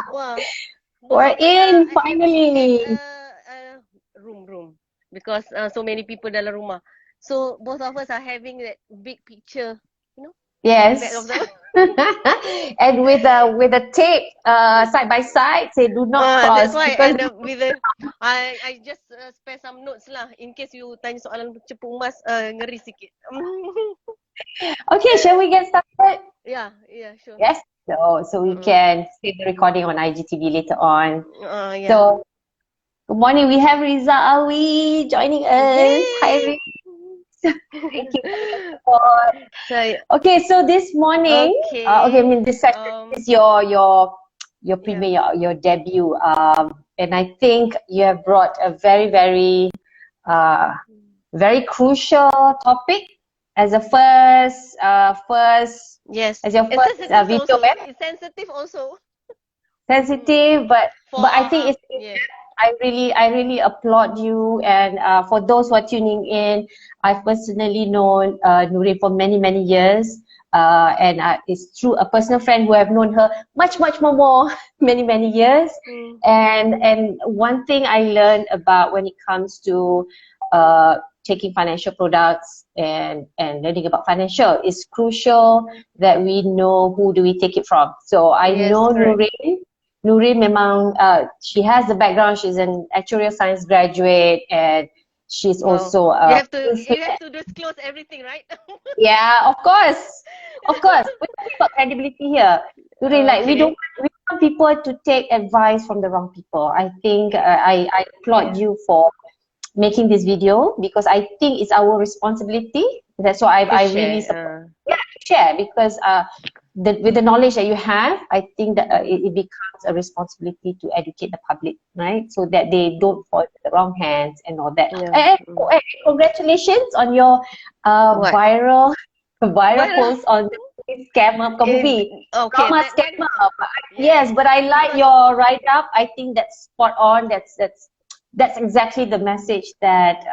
Wow. Both We're of us are in actually looking at finally. room because so many people dalam rumah. So both of us are having that big picture, you know, at the back of Yes. the. And with a tape side by side, say do not That's cross why because with the I just spare some notes lah in case you tanya soalan cepu emas ngeri sikit. okay, shall we get started? Yeah, sure. Yes. So we Mm-mm. can save the recording on IGTV later on. Yeah. So good morning. We have Riza Awi joining us. Hi, Yay! Riza. Thank you for your support. So, Okay, so this morning, I okay. mean this session is your Yeah. premiere, your debut, and I think you have brought a uh, very crucial topic as a Yes. as your And first sensitive video, also. It's sensitive also. Mm. sensitive, For but I think it's yeah. I really applaud you. And for those who are tuning in, I've personally known Nurin for many many years, and it's through a personal friend who have known her much more many many years. Mm. And one thing I learned about when it comes to taking financial products and learning about financial is crucial that we know who do we take it from. So I Yes, know correct. Nurin memang she has the background. She's an actuarial science graduate, and she's Wow. also You have to disclose everything, right? yeah, of course, of course. We're talking about credibility here. Nurin, like Okay. we don't want people to take advice from the wrong people. I think I applaud Yeah. you for making this video because I think it's our responsibility. That's why To I really share. support. Yeah, to share because with the knowledge that you have, I think that it becomes a responsibility to educate the public, right? So that they don't fall into the wrong hands and all that. Yeah. And congratulations on your What? viral But post on the scammer movie. okay, Drama that is scammer. yes, Yes, but I like because your write up. I think that's spot on. That's exactly the message that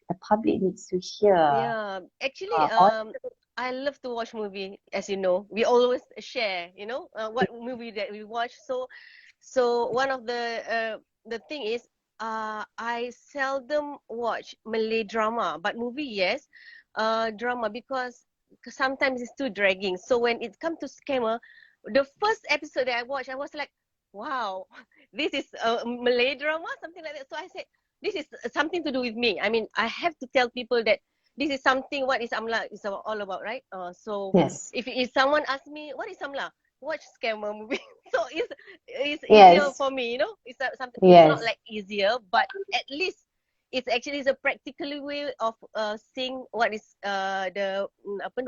the public needs to hear. yeah, actually, On I love to watch movie. As you know, we always share, what movie that we watch. So one of the thing is, I seldom watch Malay drama, but movie, yes, drama because sometimes it's too dragging. So when it comes to scammer, the first episode that I watched, I was like, wow, this is a Malay drama, something like that. So I said, this is something to do with me. I mean, I have to tell people that this is something what is Amla is all about, right? So yes, if someone asks me what is Amla, watch scammer movie. So it's easier yes, for me, It's something. It's not yes. like easier, but at least it's actually is a practical way of seeing what is the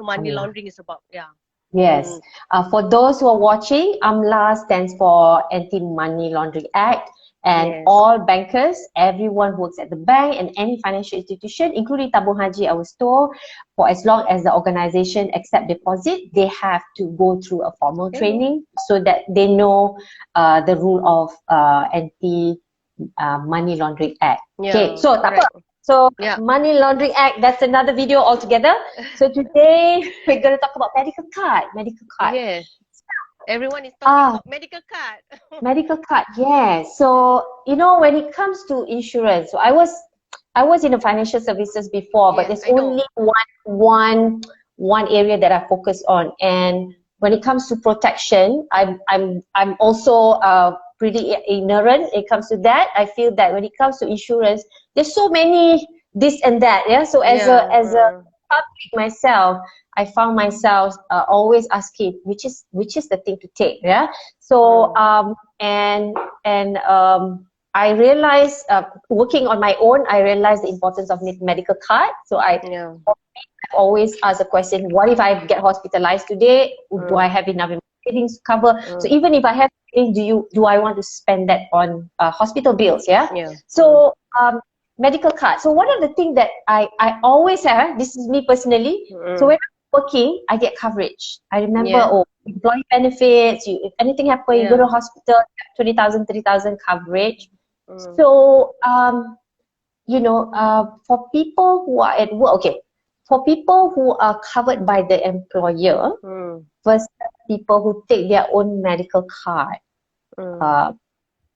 money AMLA. laundering is about. Yeah. Yes. Mm. For those who are watching, AMLA stands for Anti-Money Laundering Act. And Yes. all bankers, everyone who works at the bank and any financial institution, including Tabung Haji, I was told, for as long as the organization accept deposit, they have to go through a formal Hello. training so that they know the rule of Money Laundering Act. Okay, Yeah. so tak apa. Correct. So Yeah. Money Laundering Act, that's another video altogether. So today we're going to talk about medical card. Medical card. Yes. Everyone is talking Ah, about medical card. medical card. Yes. So when it comes to insurance, so I was in the financial services before, but Yes, there's I know. only one area that I focus on. And when it comes to protection, I'm also pretty ignorant. When it comes to that, I feel that when it comes to insurance, there's so many this and that. Yeah. So Yeah. as a public myself, I found myself always asking which is the thing to take. Yeah. So Mm. I realized working on my own, I realized the importance of medical card. So Yeah. always ask the question, what if I get hospitalized today? Do I Mm. have enough savings to cover? So Mm. even if I have savings, do I want to spend that on hospital bills? Yeah. Yeah. Mm. So medical card. So one of the things that I always have, this is me personally. So Mm. when I'm working, I get coverage. I remember, Yeah. employee benefits. If anything happen, you go Yeah. to hospital, 20,000, 30,000 coverage. Mm. So for people who are at work, okay, for people who are covered by the employer Mm. versus people who take their own medical card. Mm.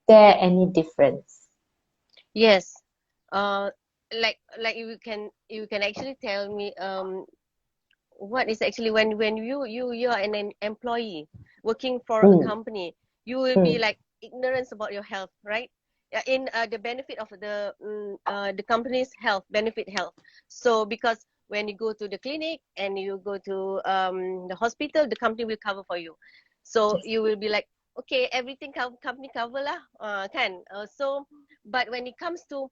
There any difference? Yes. Uh, like you can actually tell me what is actually when you are an employee working for a Mm, company, you will be mm, like ignorance about your health, right? Yeah, in the benefit of the company's health benefit health. So because when you go to the clinic and you go to the hospital, the company will cover for you. So yes. you will be like, okay, everything company cover lah, can. So but when it comes to,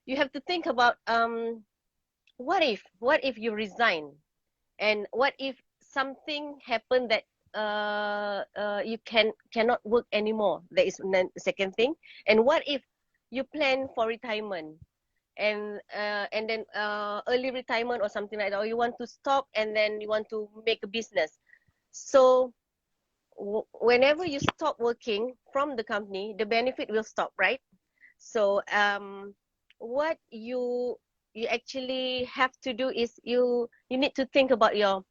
you have to think about what if you resign, and what if something happened that you cannot work anymore? That is the second thing. And what if you plan for retirement, and then early retirement or something like that, or you want to stop and then you want to make a business. So whenever you stop working from the company, the benefit will stop, right? So what you actually have to do is you need to think about your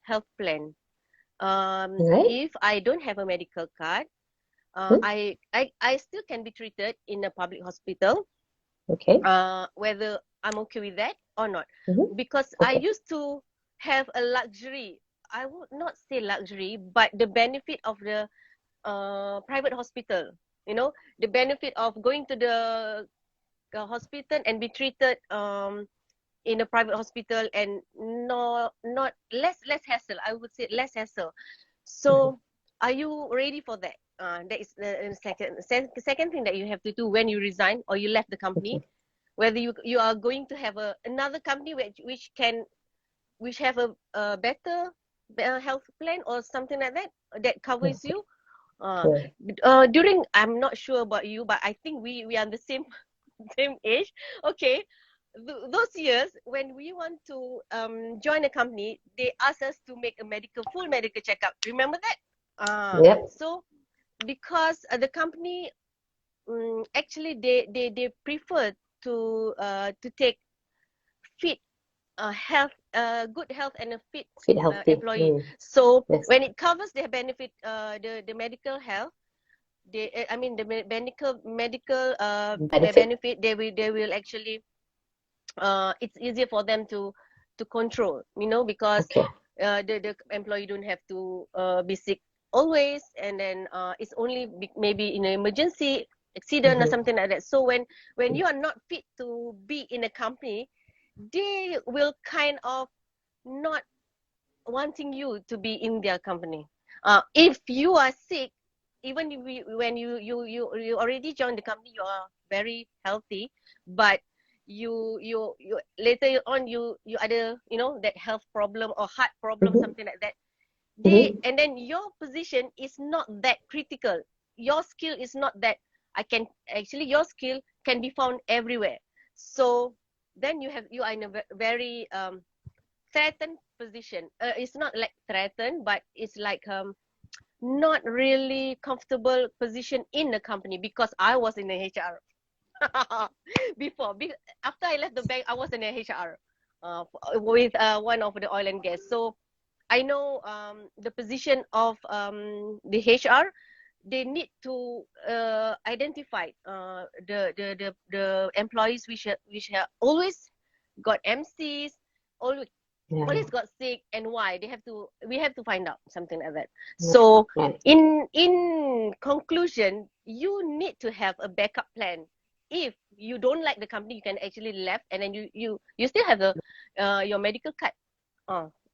health plan. Right? If I don't have a medical card, Mm, I still can be treated in a public hospital, okay. whether I'm okay with that or not. Mm-hmm. Because I Okay. used to have a luxury. I would not say luxury, but the benefit of the private hospital. You know, the benefit of going to the hospital and be treated in a private hospital, and not less hassle. I would say less hassle. Mm-hmm. So, are you ready for that? That is the second thing that you have to do when you resign or you left the company. Okay. Whether you are going to have another company which have a better health plan or something like that that covers Okay. you. Uh, Sure. During, I'm not sure about you, but I think we are the same same age. Okay, those years when we want to join a company, they ask us to make a full medical checkup. Remember that? Yep. So because the company, actually they prefer to take fit health, good health and a fit Fit healthy. employee. Mm. So Yes. when it covers their benefit, the medical health, I mean the medical Benefit. benefit, they will actually, it's easier for them to control, because Okay. the employee don't have to be sick always, and then it's only maybe in an emergency accident or Mm-hmm. something like that. So when you are not fit to be in a company, they will kind of not wanting you to be in their company. If you are sick, even if when you already joined the company, you are very healthy, but you later on you either that health problem or heart problem, Mm-hmm. something like that. Mm-hmm. And then your position is not that critical. Your skill is not that I can actually your skill can be found everywhere. So then you are in a very threatened position. It's not like threatened, but it's like not really comfortable position in the company, because I was in the HR before. After I left the bank, I was in the HR with one of the oil and gas. So I know the position of the HR. They need to identify the employees which have always got MCs, always Yeah. always got sick, and why we have to find out something like that. Yeah. So Right. in conclusion, you need to have a backup plan. If you don't like the company, you can actually left, and then you still have your medical card.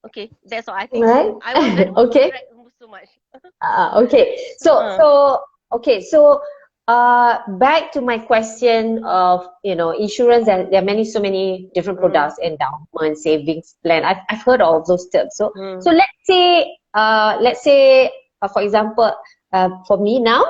Okay, that's all I think. Right. So I don't want to Okay. drag so much. Okay. So, uh, so okay. So, back to my question of, insurance, and there are so many different mm, products, endowment, savings plan. I've heard all of those terms. So, mm, so let's say, for example, for me now,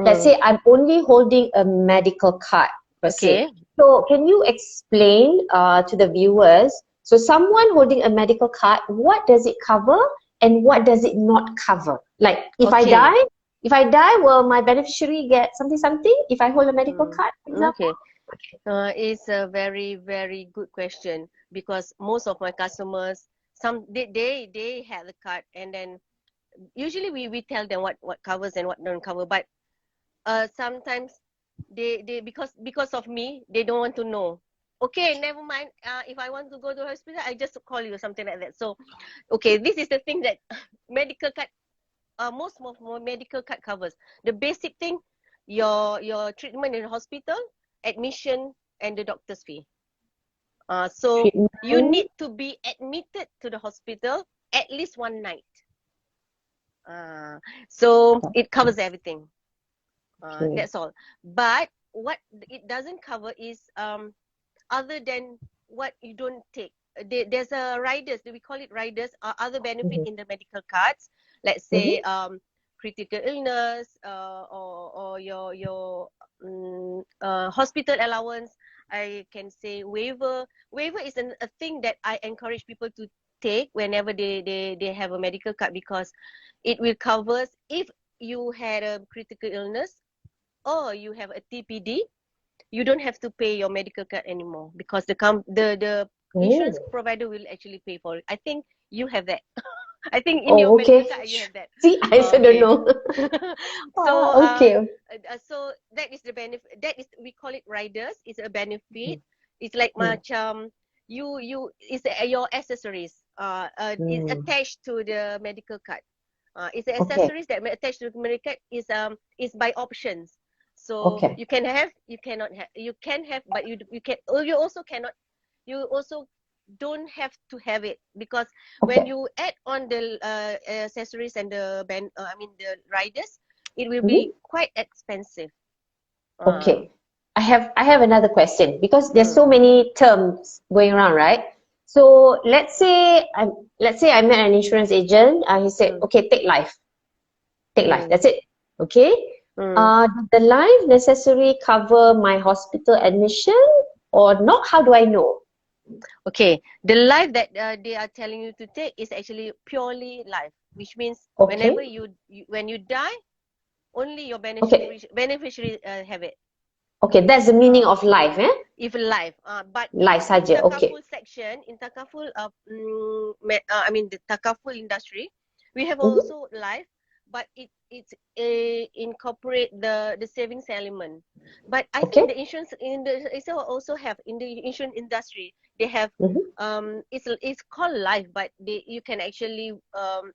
let's mm. say I'm only holding a medical card per se. Okay, So, can you explain to the viewers? So, someone holding a medical card, what does it cover? And what does it not cover? Like okay. if I die, will my beneficiary get something something if I hold a medical Mm, card, for example? okay. It's a very, very good question, because most of my customers, they have the card, and then usually we tell them what covers and what don't cover. But sometimes they because of me, they don't want to know. Okay, never mind. If I want to go to hospital, I just call you, something like that. So, okay, this is the thing that medical card, most medical card covers. The basic thing, your treatment in the hospital, admission, and the doctor's fee. So you Treatment. need to be admitted to the hospital at least one night. So it covers everything. Okay. That's all. But what it doesn't cover is other than what you don't take. There's a riders, we call it riders, other benefit Mhm. in the medical cards. Let's say Mhm. critical illness, or your hospital allowance. I can say waiver. Waiver is a thing that I encourage people to take whenever they have a medical card, because it will covers if you had a critical illness or you have a TPD, you don't have to pay your medical card anymore, because the insurance Oh. provider will actually pay for it. I think you have that. I think in your Oh, medical okay. card you have that. See, I Oh, also don't okay. know. So Okay. so that is the benefit. That is, we call it riders. It's a benefit. Mm, It's like mm, you it's your accessories. Is mm. attached to the medical card. It's the Okay. accessories that attached to the medical card is by options. So Okay. you can have, you cannot have, you can have, but you can, or you also cannot, you also don't have to have it, because when Okay. you add on the accessories and the I mean the riders, it will be Mhm. quite expensive. Okay. I have another question because there's Mm, so many terms going around, right? So let's say I met an insurance agent. He said, mm, okay, take life. Take life. mm, That's it. Okay. mm. The life necessary cover my hospital admission or not? How do I know? Okay, the life that they are telling you to take is actually purely life, which means Okay. whenever when you die, only your Okay. beneficiary have it. Okay. That's the meaning Uh, of life, eh? if live. But Life in saja. Okay. Takaful section, in Takaful, I mean the Takaful industry, we have Mm-hmm. also live, but it's incorporate the savings element. But I think Okay. the insurance in the also have in the insurance industry, they have Mm-hmm. it's called life, but you can actually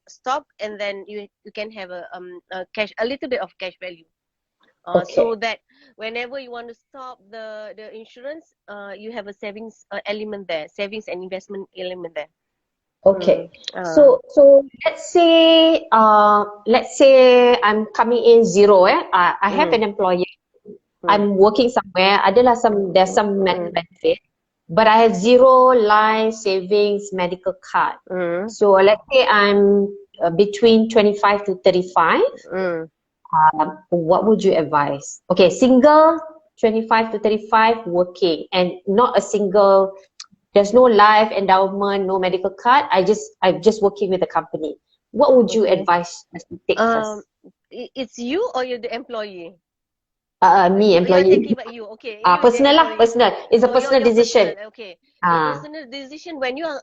stop, and then you can have a cash, a little bit of cash value. So Okay. that whenever you want to stop the insurance, you have a savings element there, savings and investment element there. Okay. Mm. So let's say I'm coming in zero, eh? I have Mm, an employer. mm, I'm working somewhere. There's mm, some medical mm, benefit, but I have zero life savings medical card. mm, So let's say I'm between 25 to 35. mm. What would you advise? Okay, single, 25 to 35, working, and not a single. There's no life endowment, no medical card. I'm just working with the company. What would you Okay. advise us to take Um, first? it's you or you're the employee? Me, You're employee. taking about you. Okay, you the Personal lah, employee. personal. It's a Oh, personal your decision. personal. Okay, your Ah, personal decision when you are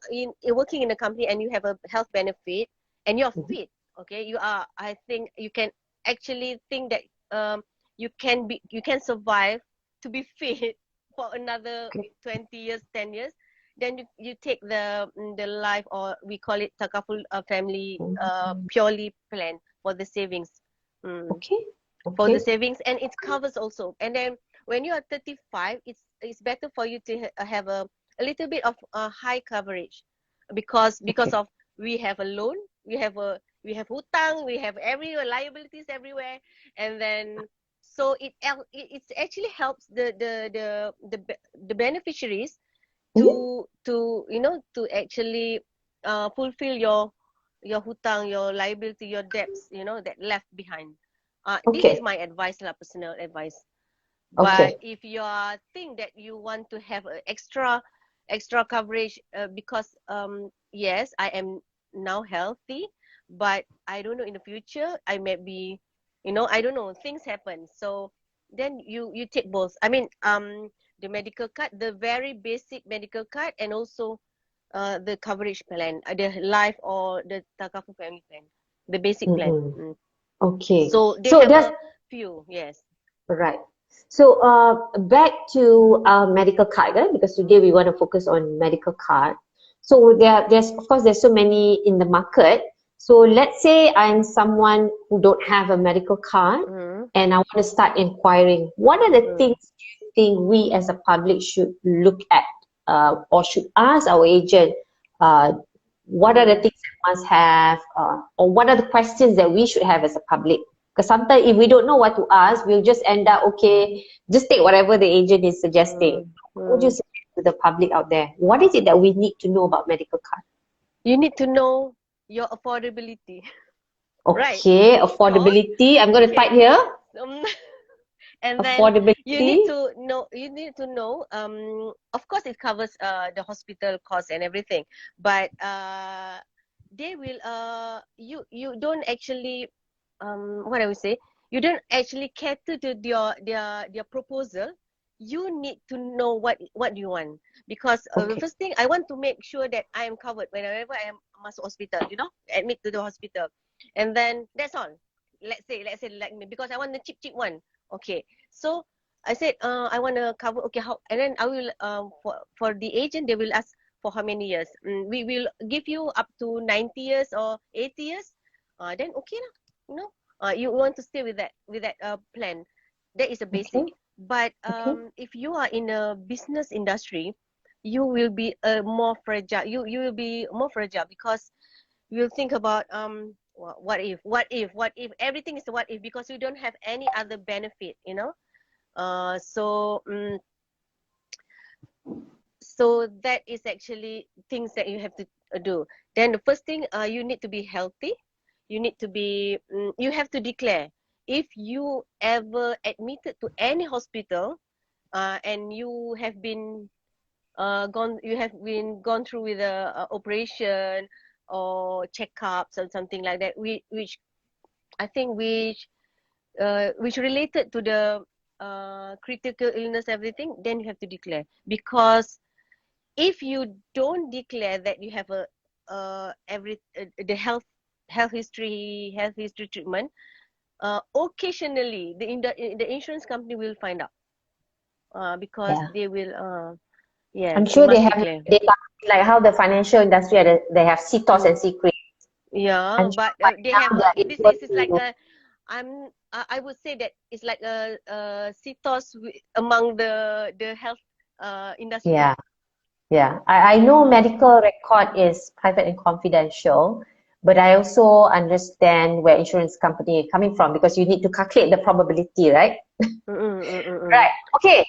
working in a company and you have a health benefit and you're mhm. fit. Okay, you are. I think you can actually think that you can survive to be fit for another Okay. 20 years, 10 years. Then you take the life, or we call it takaful family Mm. purely plan for the savings. Mm, Okay. for the Okay. savings, and it covers also. And then when you are 35, it's better for you to have a little bit of high coverage, because Okay. of we have a loan, we have hutang, we have every liabilities everywhere. And then so it actually helps the beneficiaries Mhm. to to actually fulfill your hutang, your liability, your debts, that left behind. This is Okay. my advice lah, personal advice. But Okay. if you are think that you want to have extra coverage, because yes, I am now healthy, but I don't know in the future I may be, I don't know, things happen. So then you take both. I mean, the medical card, the very basic medical card, and also the coverage plan, the life or the Takaful family plan, the basic plan. Mm-mm. Okay. So they So have there's a few, yes. Right. So back to medical card, because today we want to focus on medical card. So there's of course there's so many in the market. So let's say I'm someone who don't have a medical card Mm. and I want to start inquiring. What are the Mm. things you think we as a public should look at or should ask our agent? Uh, what are the Mm. things that must have, or what are the questions that we should have as a public? Because sometimes if we don't know what to ask, we'll just end up, okay, just take whatever the agent is suggesting. Mm. What would you Mm. suggest to the public out there? What is it that we need to know about medical card? You need to know your affordability, right? Okay, Because affordability. I'm going to type okay, here. um, and then Affordability. you need to know of course it covers the hospital costs and everything, but they will you don't actually what I would say, you don't actually cater to their proposal. You need to know what you want, because the Okay. first thing I want to make sure that I am covered whenever I am masuk hospital, admit to the hospital, and then that's all. Let's say like me, because I want the cheap one. Okay, so I said I want to cover. Okay, how? And then I will for the agent, they will ask for how many years. We will give you up to 90 years or 80 years. Then okay lah. You want to stay with that plan. That is a Okay. basic. But Okay. if you are in a business industry, you will be more fragile. You will be more fragile, because you will think about what if everything is a what if, because you don't have any other benefit. So that is actually things that you have to do. Then the first thing, you need to be healthy. You have to declare if you ever admitted to any hospital, and you have been gone through with a operation or checkups or something like that, which I think which related to the critical illness, everything. Then you have to declare, because if you don't declare that you have a the health history treatment, occasionally the insurance company will find out, because Yeah. they will yes, I'm you sure they must have declare. data, like how the financial industry, they have CTOS and Mm. secret. Yeah, I'm sure but by they now have they are this able is like to. I would say that it's like a CTOS among the health industry. Yeah. Yeah, I know Mm. medical record is private and confidential, but I also understand where insurance company is coming from, because you need to calculate the probability, right? Mm, mm, mm, mm, mm. Right. Okay.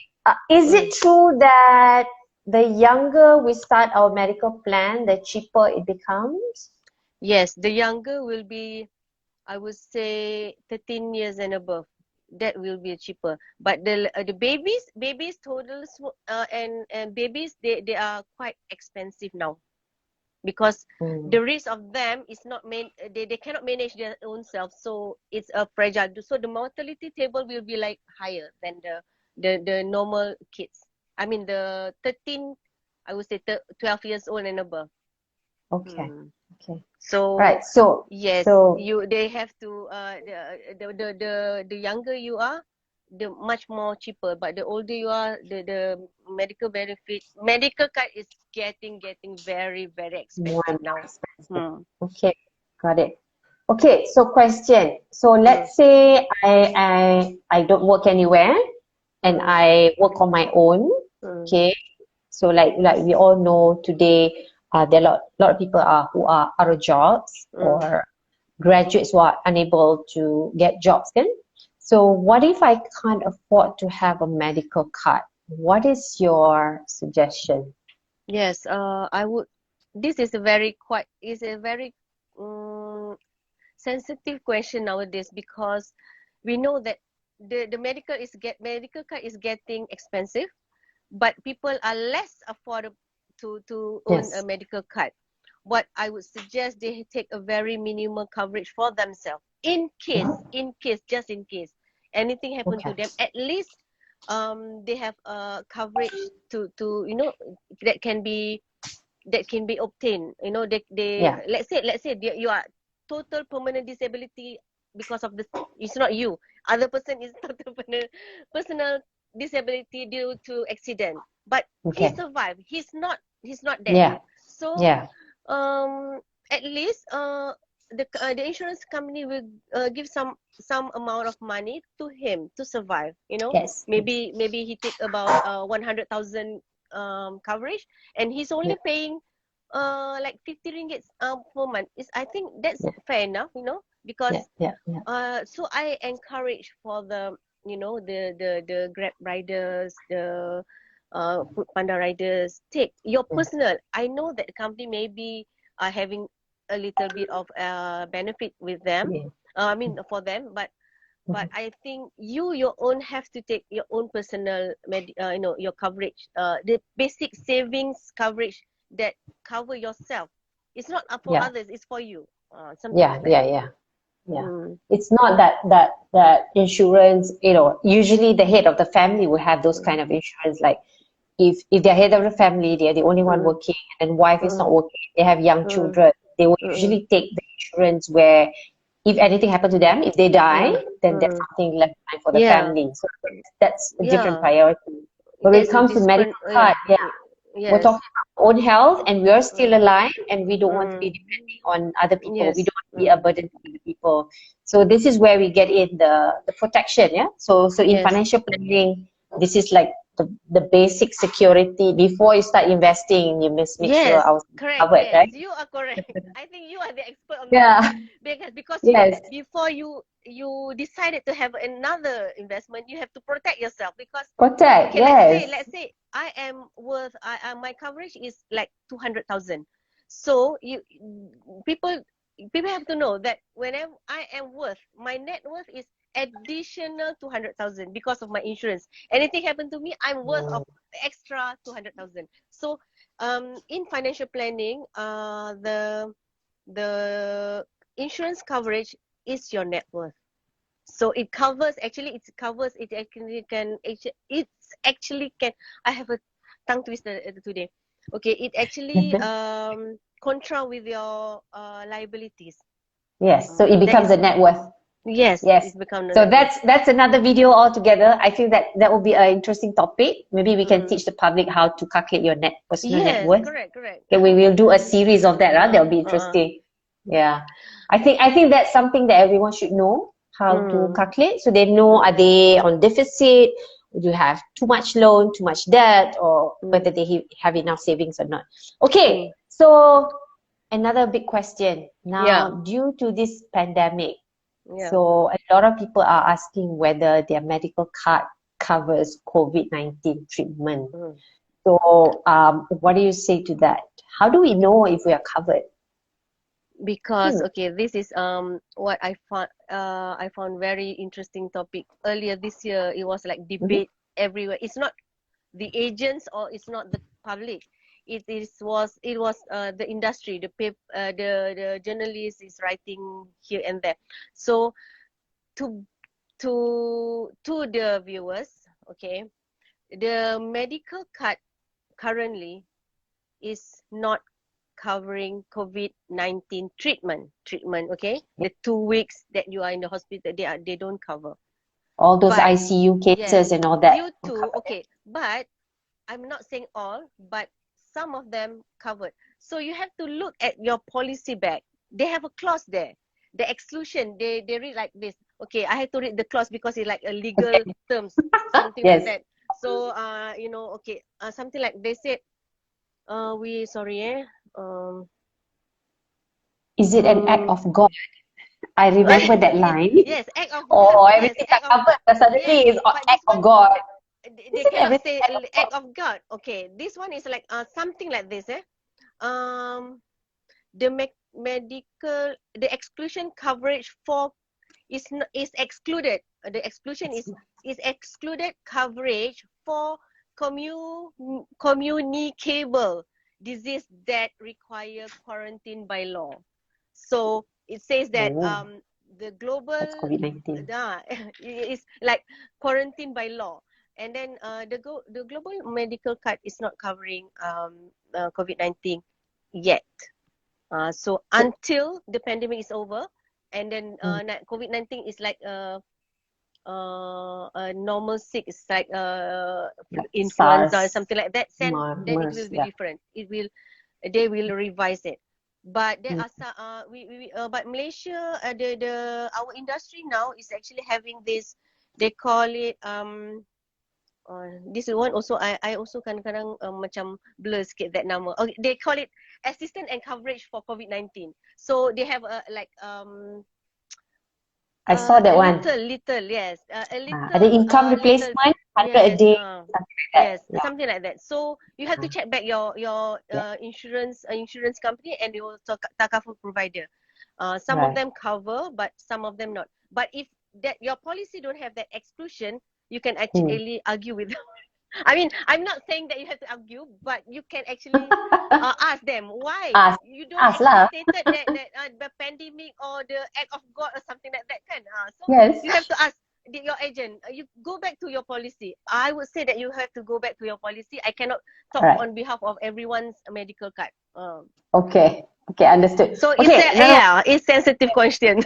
Is it Mm. true that the younger we start our medical plan, the cheaper it becomes? Yes, the younger will be, I would say, 13 years and above. That will be cheaper. But the babies toddlers, and babies, they are quite expensive now, because Mm. the risk of them is not they cannot manage their own self, so it's a fragile. So the mortality table will be like higher than the normal kids. I mean the 13, I would say 12 years old and above. Okay. Hmm. Okay. So Right. So, yes, so they have to the younger you are, the much more cheaper. But the older you are, the medical benefit, medical card is getting very, very more expensive and more now. expensive. Hmm. Okay. Got it. Okay, so question. So Hmm. let's say I don't work anywhere and Hmm. I work on my own. Hmm. Okay. So like we all know today, there are lot of people who are out of jobs, Hmm. or graduates who are unable to get jobs. Then, so what if I can't afford to have a medical card? What is your suggestion? Yes. I would. This is a very um, sensitive question nowadays, because we know that the medical card is getting expensive, but people are less affordable to own a Yes. medical card. What I would suggest, they take a very minimal coverage for themselves, just in case anything happen Okay. to them. At least they have a coverage to that can be obtained. They Yeah. let's say you are total permanent disability because of the, it's not you. Other person is total personal disability due to accident. But he Okay. survived. He's not dead. Yeah. So Yeah. at least the insurance company will give some amount of money to him to survive. You know, Yes. maybe he take about 100,000 coverage, and he's only Yeah. paying like 50 ringgit per month. Is, I think that's Yeah. fair enough, you know, because Yeah. Yeah. Yeah. so I encourage for the, you know, the Grab riders, the Food Panda riders, take your personal. I know that the company maybe are having a little bit of benefit with them. Yeah. I mean for them, but I think you your own have to take your own personal you know, your coverage, the basic savings coverage that cover yourself. It's not for Yeah. others, it's for you, something Yeah. like that. Yeah. Yeah. Yeah. Mm. It's not that insurance, usually the head of the family will have those kind of insurance. Like if they're head of the family, they're the only one Mm. working, and wife is not Mm. working, they have young Mm. children, they will Mm. usually take the insurance where if anything happened to them, if they die, Mm. then there's Mm. something left behind for the Yeah, family. So that's a different yeah. priority. But when it There's a comes to medical different, card, yeah. yeah, we're Yes. talking about our own health, and we are still Mm. alive, and we don't want to be Mm. depending on other people. We Yes. don't want to be a Mm. burden to other people. So this is where we get in the protection, yeah. So in Yes. financial planning, this is like the basic security before you start investing. You must make sure Yes, I was correct. covered, Yes, right? you are correct. I think you are the expert on that one. Yeah. Because you, Yes. before you decided to have another investment, you have to protect yourself. Because Protect. okay, Yes. let's say I am worth, my coverage is like 200,000. So people people have to know that whenever I am worth, my net worth is additional 200,000 because of my insurance. Anything happen to me, I'm worth of extra 200,000. So in financial planning, the insurance coverage is your net worth. So it covers, actually it covers, it actually can, it's actually can, I have a tongue twister today. Okay, it actually contra with your liabilities. Yes. So it That becomes is, a net worth. yes, Yes. it's become the So net worth. that's another video altogether. I feel that will be an interesting topic. Maybe we can Mm. teach the public how to calculate your personal net Yes, worth. correct. Okay, we will do a series of that. That'll be Uh-uh. interesting. Yeah. I think that's something that everyone should know how to Mm. calculate. So they know, are they on deficit? Do you have too much loan, too much debt, or whether Mm. they have enough savings or not? Mm. Okay. So another big question. Yeah, Now, due to this pandemic, yeah. so a lot of people are asking whether their medical card covers COVID-19 treatment. Mm. So, what do you say to that? How do we know if we are covered? Because Hmm. okay, this is what I found very interesting topic earlier this year. It was like Mhm. debate everywhere. It's not the agents or it's not the public. It was the industry, the journalist is writing here and there. So to to the viewers, okay, the medical card currently is not covering COVID-19 treatment, okay? The 2 weeks that you are in the hospital, they don't cover. All those But ICU cases yes, and all that due are to, covered. okay, but I'm not saying all, but some of them covered. So you have to look at your policy back. They have a clause there. The exclusion, they read like this. Okay, I had to read the clause because it's like a legal Okay. terms, something like Yes. that. So okay, something like they said, we sorry, Is it an act mm, of God? I remember that yes, line. yes, act of God. Oh, Yes, everything are act of covered, but yes. suddenly it's an But act this of one, God. they Isn't cannot everything say act of God? act of God. Okay, this one is like something like this. Um, the medical, the exclusion coverage for is excluded. The exclusion is excluded coverage for communicable disease that require quarantine by law. So it says that Oh, the global that's COVID-19. is like quarantine by law, and then the global medical card is not covering COVID-19 yet. So So, until the pandemic is over and then COVID-19 is like a normal sick, it's like Like influenza or SARS, something like that, then it MERS, will be yeah. different. They will revise it. But there Mm. are some, but Malaysia, our industry now is actually having this. They call it this one also, I also kadang-kadang macam blur sikit that nama. Okay, they call it assistance and coverage for COVID-19. So they have a like I saw that a one. little, yes, a Ada little, income little, replacement, 100 a yes, day, something like that. yes, Yeah. something like that. So you have to check back your Yeah. insurance company and your takaful provider. Some of Right. them cover, but some of them not. But if that your policy don't have that exclusion, you can Mm. actually argue with them. I mean, I'm not saying that you have to argue, but you can actually ask them why Ask, you don't ask actually lah. stated that the pandemic or the act of God or something like that kan. So Yes. you have to ask your agent. You go back to your policy. I would say that you have to go back to your policy. I cannot talk Right. on behalf of everyone's medical card. Okay. Okay, understood. So Okay, no. it's sensitive question.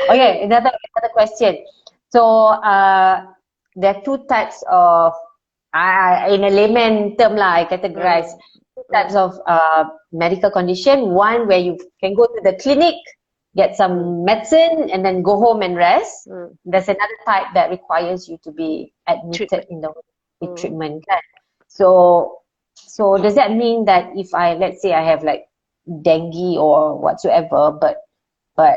Okay, another question. So, there are two types of, in a layman term lah, I categorize Mm, two types of medical condition. One where you can go to the clinic, get some medicine, and then go home and rest. mm. There's another type that requires you to be admitted Treatment. in the with Mm. treatment. Kan? So does that mean that if let's say I have like dengue or whatsoever, but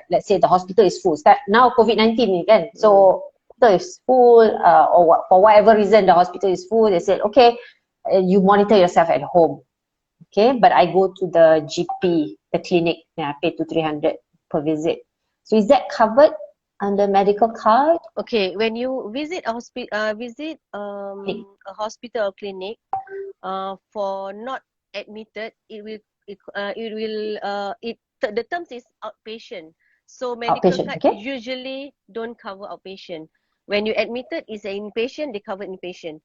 let's say the hospital is full. Now COVID-19 ni kan. So hospital is full, for whatever reason the hospital is full. They said, okay, you monitor yourself at home. Okay, but I go to the GP, the clinic, and I pay 300 per visit. So is that covered under medical card? Okay, when you visit a hospital or clinic, for not admitted, the terms is outpatient. So medical Outpatient, card okay? usually don't cover outpatient. When you admitted is an inpatient, they cover inpatient.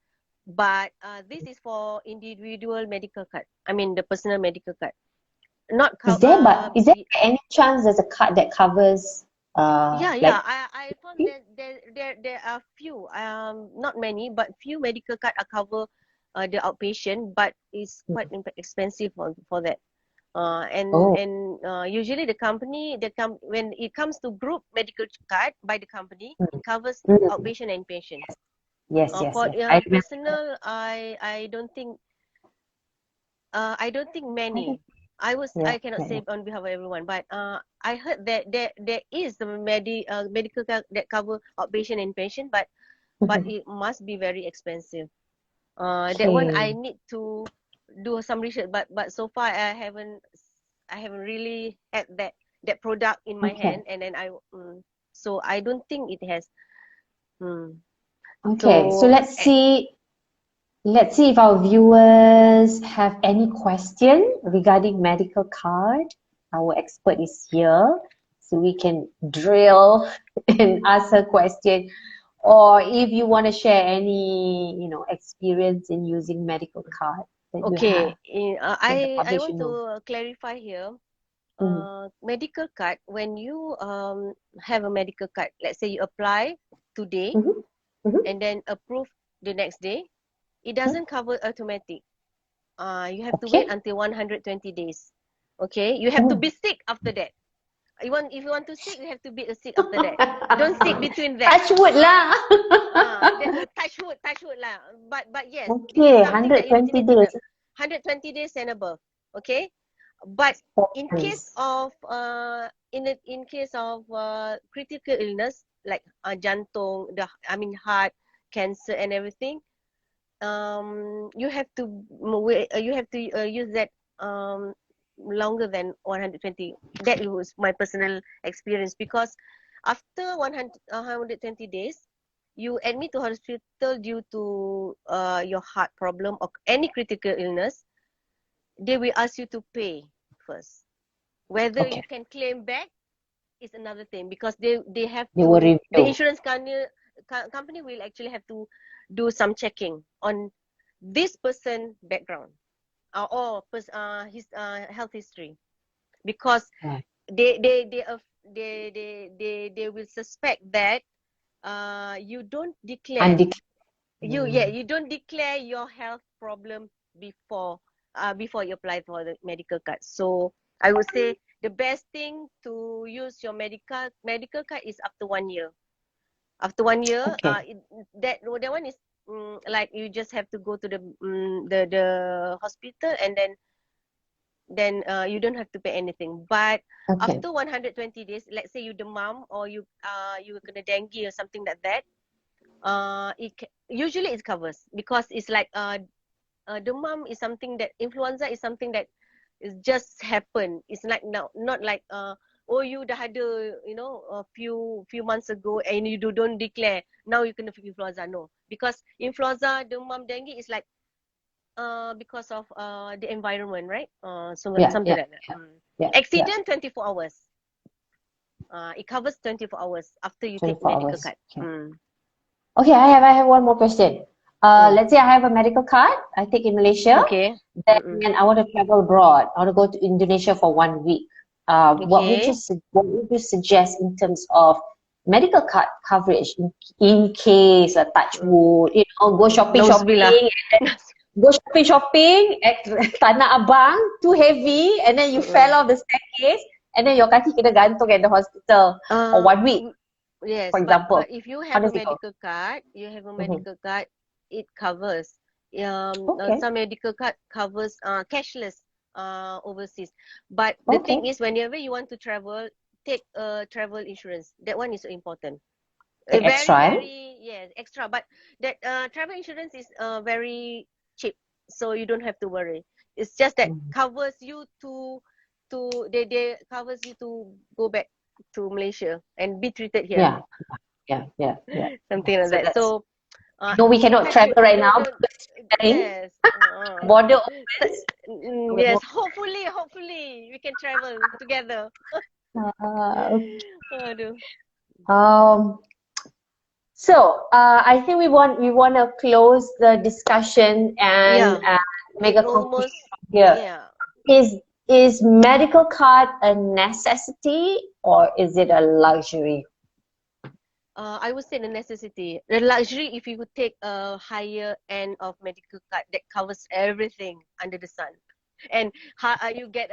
But this is for individual medical card. I mean the personal medical card. Not Is there any chance there's a card that covers yeah, like I found that there are few, not many, but few medical card are cover the outpatient, but it's quite expensive for that. oh Usually when it comes to group medical card by the company, mm, it covers mm, outpatient and inpatient. yes yes For yes I remember personal, I don't think that. many. Yeah I cannot yeah say on behalf of everyone, but I heard that there is the medical that cover outpatient and inpatient, but yeah. it must be very expensive. That one I Okay. need to do some research, but so far I haven't really had that product in my Okay. hand, and then so I don't think it has. Mm. Okay. So So let's see if our viewers have any question regarding medical card. Our expert is here, so we can drill and ask her question. Or if you want to share any, experience in using medical card that you have, okay, then the I public want should know. to clarify here. Mm. Medical card, when you have a medical card, let's say you apply today Mm-hmm. Mm-hmm. and then approve the next day, it doesn't cover automatic. You have to wait Okay. until 120 days. Okay, you have to Oh. be sick after that. If you want to sick, you have to be sick after that. Don't sick between that. Touch wood lah. Touch wood lah. But yes, this is Okay, something that you 120 need to know. days. 120 days and above. Okay, but Four in case months. of in case of critical illness like jantung, heart, cancer and everything, you have to use that longer than 120. That was my personal experience, because after 120 days you admit to hospital due to your heart problem or any critical illness, they will ask you to pay first. Whether Okay. you can claim back is another thing, because they have They will to, the review. insurance company will actually have to do some checking on this person background or his health history, because Right. they they will suspect that you don't declare you don't declare your health problem before you apply for the medical card. So I would say the best thing to use your medical card is after 1 year. After 1 year, Okay. that one is like you just have to go to the hospital, and then you don't have to pay anything. But Okay. after 120 days, let's say you demam or you kena dengue or something like that, usually it covers, because it's like demam is something that influenza is something that is just happen. It's like now, not like oh, you dah ada, a few months ago and you don't declare, now you kena influenza. No, because influenza, demam, dengue is like because of the environment, right? So Yeah, something yeah, like that. yeah, yeah. Accident 24 hours. It covers 24 hours after you take 24 medical hours. card. Okay. Okay, I have one more question. Let's say I have a medical card I take in Malaysia, Okay. then I want to travel abroad. I want to go to Indonesia for 1 week. What would Okay. you suggest in terms of medical card coverage in case touch wood, go shopping Nauzubillah. shopping, go shopping shopping at Tanah Abang, too heavy, and then you fell off the staircase, and then your kaki kena gantung at the hospital for 1 week, Yes, for but example. if you How have a does it go? medical card, Mhm. it covers. Okay. Some medical card covers cashless overseas. But the Okay. thing is, whenever you want to travel, take travel insurance. That one is important. Okay, Very, extra, eh? very, yes, extra. But that travel insurance is very cheap, so you don't have to worry. It's just that Mm. covers you they covers you to go back to Malaysia and be treated here, Yeah, yeah. something like So that. that's, So no, we cannot touch wood, travel right now don't, because it's preparing. yes, Border opens. yes. Hopefully we can travel together. Okay. Aduh. Um, I think we want to close the discussion and Yeah, make it a conclusion almost, from here. yeah. Is medical card a necessity or is it a luxury? I would say the necessity. The luxury, if you would take a higher end of medical card that covers everything under the sun, and you get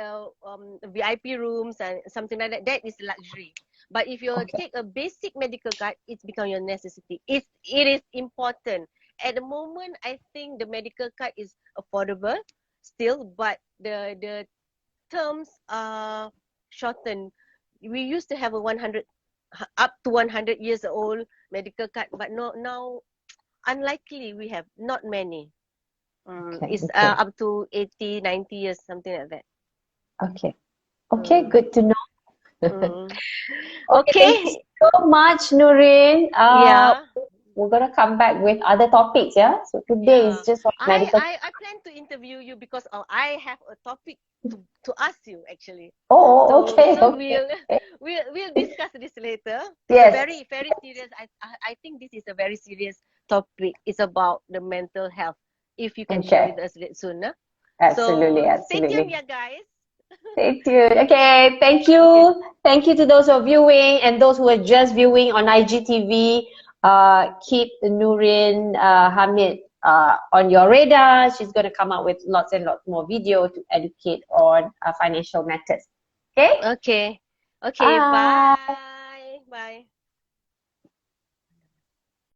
VIP rooms and something like that, that is luxury. But if you Okay. take a basic medical card, it's become your necessity. It is important. At the moment, I think the medical card is affordable still, but the terms are shortened. We used to have a 100 up to 100 years old medical card, but no, now unlikely we have not many. It's Okay. up to 80, 90 years, something like that. Okay. Okay, Mm, good to know. mm. Okay, thank you Okay, so much, Nurin. yeah, We're gonna come back with other topics, yeah? So today yeah. is just on I, medical. I, I plan to interview you because I have a topic to ask you actually. Oh, So okay, so okay. we'll discuss this later. It's a Yes, very, very serious. I think this is a very serious topic. It's about the mental health. If you can share okay. with us soon, huh? Absolutely, So stay tuned, absolutely. yeah, guys. Stay tuned. Okay, thank Okay. you. Thank you to those who are viewing and those who are just viewing on IGTV. Keep Nurin Hamid on your radar. She's going to come up with lots and lots more video to educate on financial matters. Okay? Okay. Okay. Bye. Bye. Bye.